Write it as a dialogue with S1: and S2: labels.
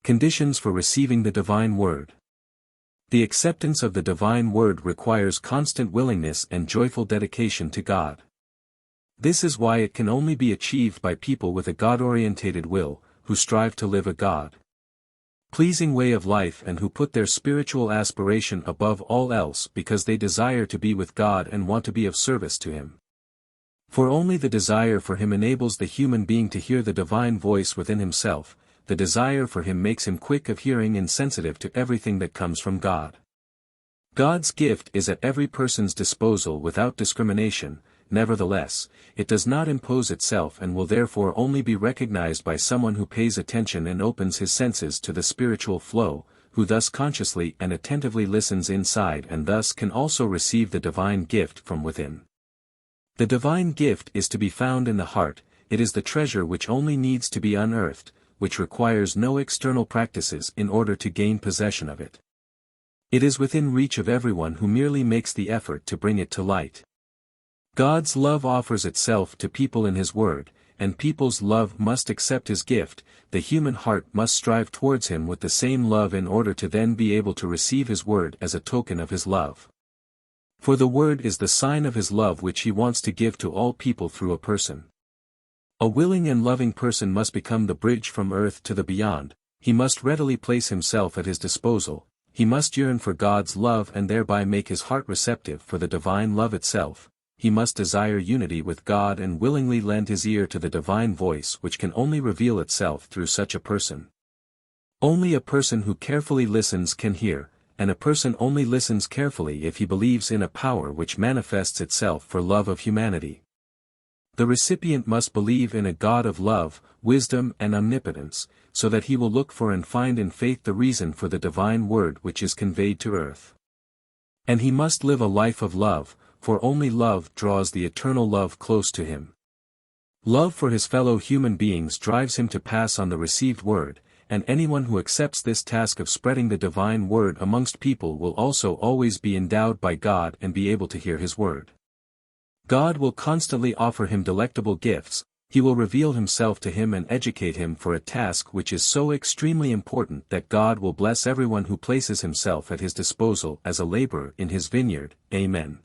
S1: Conditions for receiving the divine word. The acceptance of the divine word requires constant willingness and joyful dedication to God. This is why it can only be achieved by people with a God-orientated will, who strive to live a God-pleasing way of life and who put their spiritual aspiration above all else because they desire to be with God and want to be of service to Him. For only the desire for Him enables the human being to hear the divine voice within himself. The desire for Him makes him quick of hearing and sensitive to everything that comes from God. God's gift is at every person's disposal without discrimination. Nevertheless, it does not impose itself and will therefore only be recognized by someone who pays attention and opens his senses to the spiritual flow, who thus consciously and attentively listens inside and thus can also receive the divine gift from within. The divine gift is to be found in the heart. It is the treasure which only needs to be unearthed, which requires no external practices in order to gain possession of it. It is within reach of everyone who merely makes the effort to bring it to light. God's love offers itself to people in His Word, and people's love must accept His gift. The human heart must strive towards Him with the same love in order to then be able to receive His Word as a token of His love. For the Word is the sign of His love which He wants to give to all people through a person. A willing and loving person must become the bridge from earth to the beyond. He must readily place himself at His disposal. He must yearn for God's love and thereby make his heart receptive for the divine love itself. He must desire unity with God and willingly lend his ear to the divine voice which can only reveal itself through such a person. Only a person who carefully listens can hear, and a person only listens carefully if he believes in a power which manifests itself for love of humanity. The recipient must believe in a God of love, wisdom and omnipotence, so that he will look for and find in faith the reason for the divine word which is conveyed to earth. And he must live a life of love, for only love draws the eternal love close to him. Love for his fellow human beings drives him to pass on the received word, and anyone who accepts this task of spreading the divine word amongst people will also always be endowed by God and be able to hear His word. God will constantly offer him delectable gifts. He will reveal Himself to him and educate him for a task which is so extremely important that God will bless everyone who places himself at His disposal as a laborer in His vineyard. Amen.